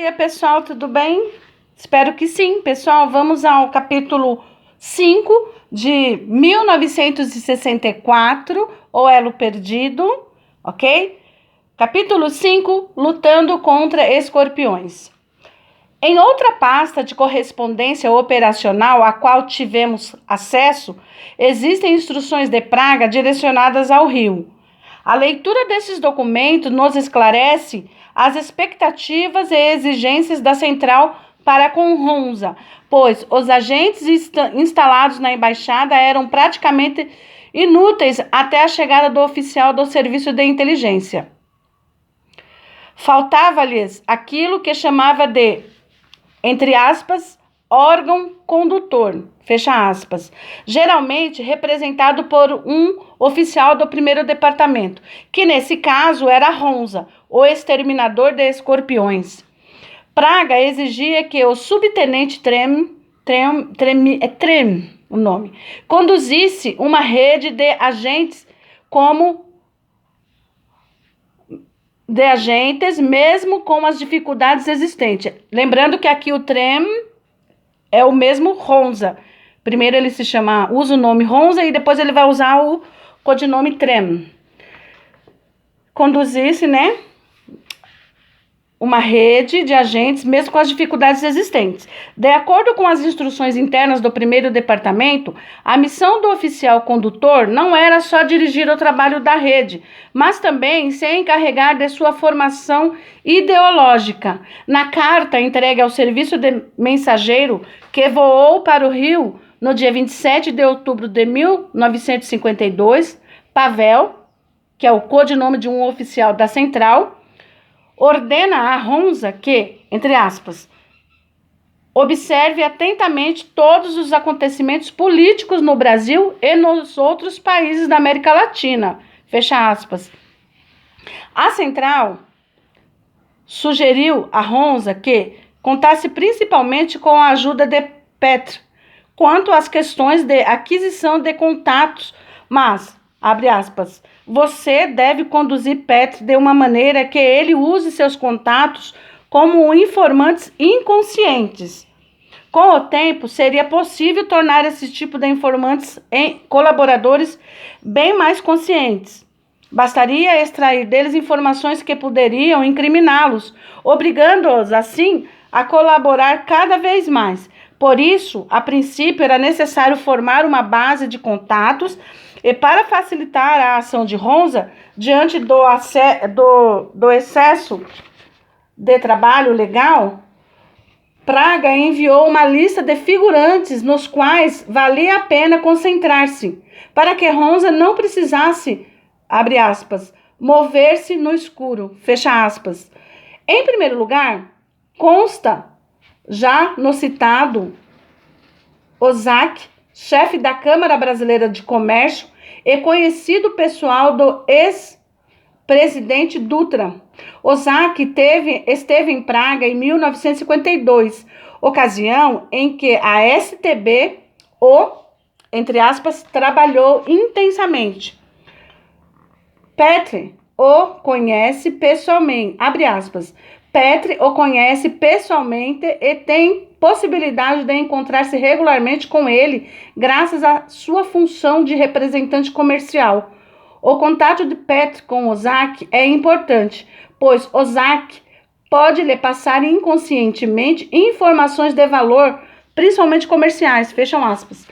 dia, pessoal, tudo bem? Espero que sim, pessoal. Vamos ao capítulo 5 de 1964, O Elo Perdido, ok? Capítulo 5, Lutando contra Escorpiões. Em outra pasta de correspondência operacional a qual tivemos acesso, existem instruções de praga direcionadas ao Rio. A leitura desses documentos nos esclarece as expectativas e exigências da central para com Hunza, pois os agentes instalados na embaixada eram praticamente inúteis até a chegada do oficial do serviço de inteligência. Faltava-lhes aquilo que chamava de, entre aspas, órgão condutor, fecha aspas, geralmente representado por um oficial do primeiro departamento, que nesse caso era Hunza, o exterminador de escorpiões. Praga exigia que o subtenente Trem, o nome, conduzisse uma rede de agentes mesmo com as dificuldades existentes. Lembrando que aqui o Trem é o mesmo Hunza. Primeiro ele usa o nome Hunza e depois ele vai usar o codinome Trem. Conduzisse, uma rede de agentes, mesmo com as dificuldades existentes. De acordo com as instruções internas do primeiro departamento, a missão do oficial condutor não era só dirigir o trabalho da rede, mas também se encarregar de sua formação ideológica. Na carta entregue ao serviço de mensageiro, que voou para o Rio no dia 27 de outubro de 1952, Pavel, que é o codinome de um oficial da central, ordena a Hunza que, entre aspas, observe atentamente todos os acontecimentos políticos no Brasil e nos outros países da América Latina, fecha aspas. A central sugeriu a Hunza que contasse principalmente com a ajuda de Petr quanto às questões de aquisição de contatos, mas, abre aspas, você deve conduzir Petr de uma maneira que ele use seus contatos como informantes inconscientes. Com o tempo, seria possível tornar esse tipo de informantes em colaboradores bem mais conscientes. Bastaria extrair deles informações que poderiam incriminá-los, obrigando-os, assim, a colaborar cada vez mais. Por isso, a princípio, era necessário formar uma base de contatos e, para facilitar a ação de Hunza, diante do excesso de trabalho legal, Praga enviou uma lista de figurantes nos quais valia a pena concentrar-se, para que Hunza não precisasse, abre aspas, mover-se no escuro, fecha aspas. Em primeiro lugar, consta, já no citado, Ozak, chefe da Câmara Brasileira de Comércio e conhecido pessoal do ex-presidente Dutra. Ozak esteve em Praga em 1952, ocasião em que a STB entre aspas, trabalhou intensamente. Petr o conhece pessoalmente, abre aspas, Petr o conhece pessoalmente e tem possibilidade de encontrar-se regularmente com ele graças à sua função de representante comercial. O contato de Petr com Ozak é importante, pois Ozak pode lhe passar inconscientemente informações de valor, principalmente comerciais, fecham aspas.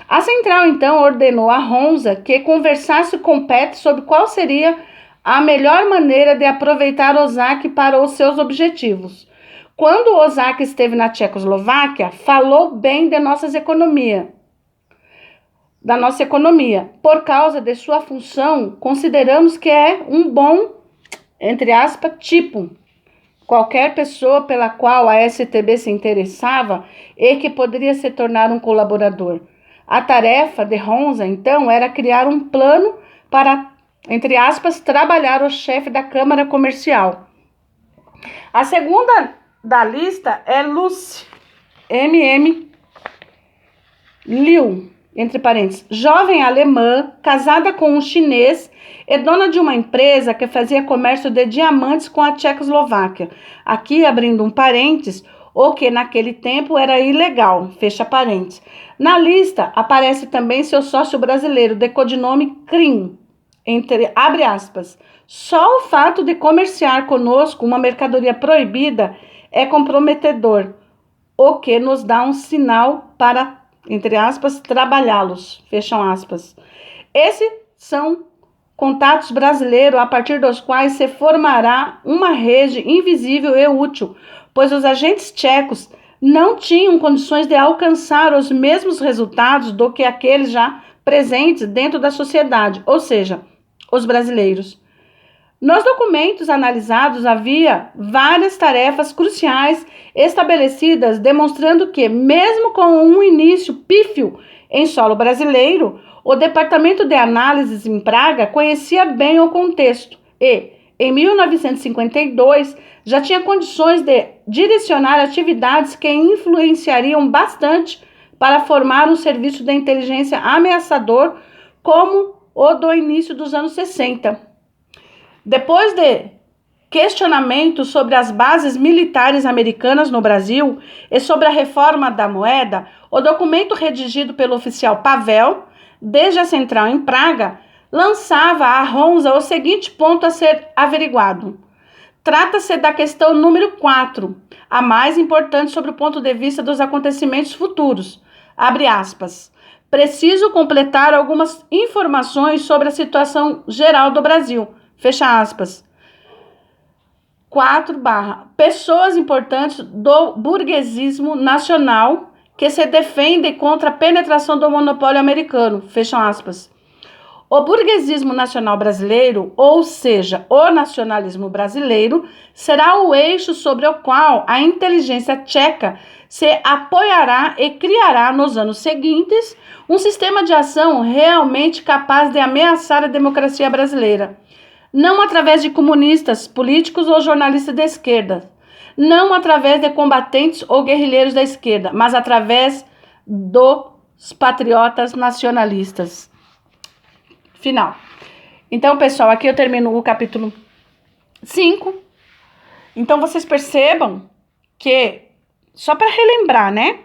A central, então, ordenou a Hunza que conversasse com Petr sobre qual seria a melhor maneira de aproveitar Ozak para os seus objetivos. Quando Ozak esteve na Tchecoslováquia, falou bem da nossa economia. Por causa de sua função, consideramos que é um bom, entre aspas, tipo. Qualquer pessoa pela qual a STB se interessava e que poderia se tornar um colaborador. A tarefa de Hunza, então, era criar um plano para, entre aspas, trabalhar o chefe da Câmara Comercial. A segunda da lista é Lucy M.M. Liu, entre parênteses, jovem alemã, casada com um chinês e dona de uma empresa que fazia comércio de diamantes com a Tchecoslováquia. Aqui, abrindo um parênteses, o que naquele tempo era ilegal, fecha parênteses. Na lista aparece também seu sócio brasileiro, de codinome Krim, abre aspas. Só o fato de comerciar conosco uma mercadoria proibida é comprometedor, o que nos dá um sinal para, entre aspas, trabalhá-los, fecham aspas. Esses são contatos brasileiros a partir dos quais se formará uma rede invisível e útil, pois os agentes tchecos não tinham condições de alcançar os mesmos resultados do que aqueles já presentes dentro da sociedade, ou seja, os brasileiros. Nos documentos analisados havia várias tarefas cruciais estabelecidas, demonstrando que, mesmo com um início pífio em solo brasileiro, o Departamento de Análises em Praga conhecia bem o contexto e, em 1952, já tinha condições de direcionar atividades que influenciariam bastante para formar um serviço de inteligência ameaçador como o do início dos anos 60. Depois de questionamentos sobre as bases militares americanas no Brasil e sobre a reforma da moeda, o documento redigido pelo oficial Pavel, desde a central em Praga, lançava à Honza o seguinte ponto a ser averiguado. Trata-se da questão número 4, a mais importante sobre o ponto de vista dos acontecimentos futuros. Abre aspas. Preciso completar algumas informações sobre a situação geral do Brasil. Fecha aspas. 4. Pessoas importantes do burguesismo nacional que se defendem contra a penetração do monopólio americano. Fecha aspas. O burguesismo nacional brasileiro, ou seja, o nacionalismo brasileiro, será o eixo sobre o qual a inteligência tcheca se apoiará e criará nos anos seguintes um sistema de ação realmente capaz de ameaçar a democracia brasileira. Não através de comunistas, políticos ou jornalistas da esquerda, não através de combatentes ou guerrilheiros da esquerda, mas através dos patriotas nacionalistas. Final. Então, pessoal, aqui eu termino o capítulo 5. Então, vocês percebam que, só para relembrar, né?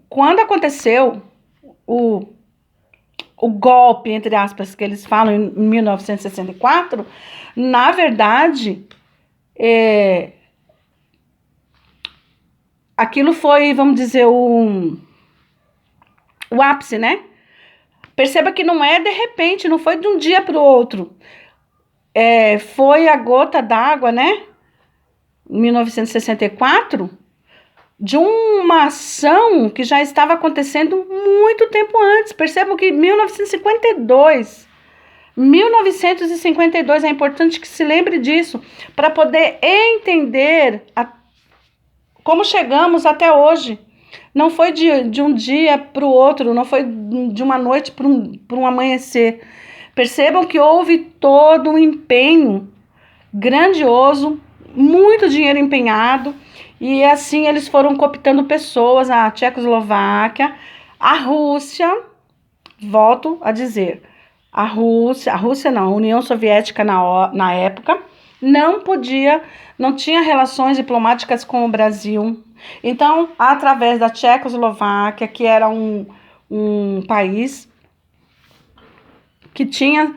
Quando aconteceu o golpe, entre aspas, que eles falam em 1964, na verdade, aquilo foi, vamos dizer, o ápice, né? Perceba que não é de repente, não foi de um dia para o outro. Foi a gota d'água, né? Em 1964, de uma ação que já estava acontecendo muito tempo antes. Percebam que 1952, é importante que se lembre disso, para poder entender como chegamos até hoje. Não foi de um dia para o outro, não foi de uma noite para um amanhecer. Percebam que houve todo um empenho grandioso, muito dinheiro empenhado, e assim eles foram cooptando pessoas, a Tchecoslováquia, a Rússia, volto a dizer, a União Soviética na época, não tinha relações diplomáticas com o Brasil. Então, através da Tchecoslováquia, que era um país que tinha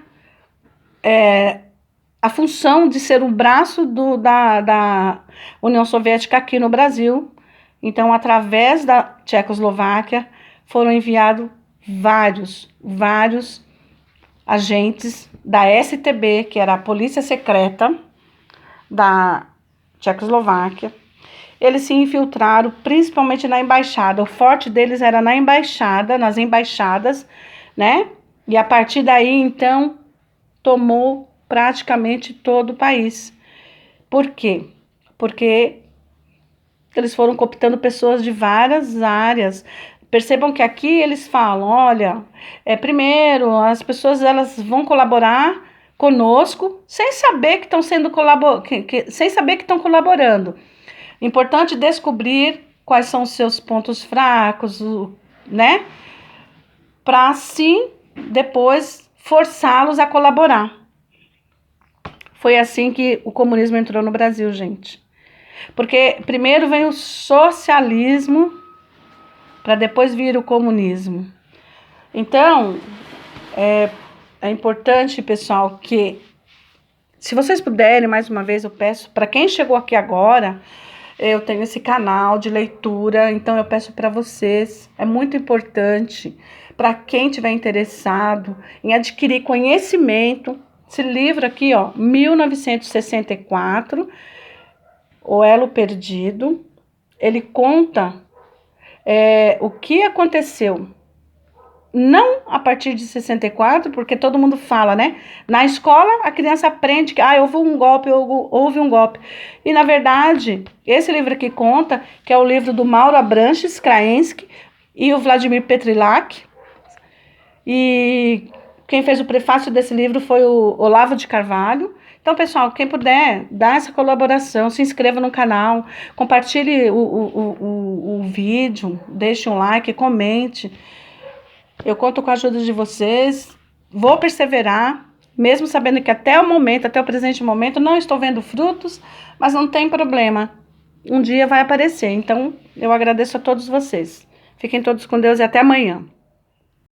a função de ser o braço da União Soviética aqui no Brasil. Então, através da Tchecoslováquia, foram enviados vários agentes da STB, que era a Polícia Secreta da Tchecoslováquia. Eles se infiltraram principalmente na embaixada. O forte deles era nas embaixadas, né? E a partir daí, então, tomou praticamente todo o país. Por quê? Porque eles foram cooptando pessoas de várias áreas. Percebam que aqui eles falam, olha, primeiro, as pessoas elas vão colaborar conosco sem saber que estão colaborando. Importante descobrir quais são os seus pontos fracos, né? Para assim, depois, forçá-los a colaborar. Foi assim que o comunismo entrou no Brasil, gente. Porque primeiro vem o socialismo, para depois vir o comunismo. Então, é importante, pessoal, que se vocês puderem, mais uma vez eu peço, para quem chegou aqui agora, eu tenho esse canal de leitura, então eu peço para vocês, é muito importante, para quem tiver interessado em adquirir conhecimento, esse livro aqui, ó, 1964, O Elo Perdido, ele conta o que aconteceu. Não a partir de 64, porque todo mundo fala, né? Na escola, a criança aprende que houve um golpe. E, na verdade, esse livro aqui conta, que é o livro do Mauro Abranches Kraensky e o Vladimir Petrilac. E quem fez o prefácio desse livro foi o Olavo de Carvalho. Então, pessoal, quem puder, dá essa colaboração, se inscreva no canal, compartilhe o vídeo, deixe um like, comente. Eu conto com a ajuda de vocês, vou perseverar, mesmo sabendo que até o presente momento, não estou vendo frutos, mas não tem problema. Um dia vai aparecer, então eu agradeço a todos vocês. Fiquem todos com Deus e até amanhã.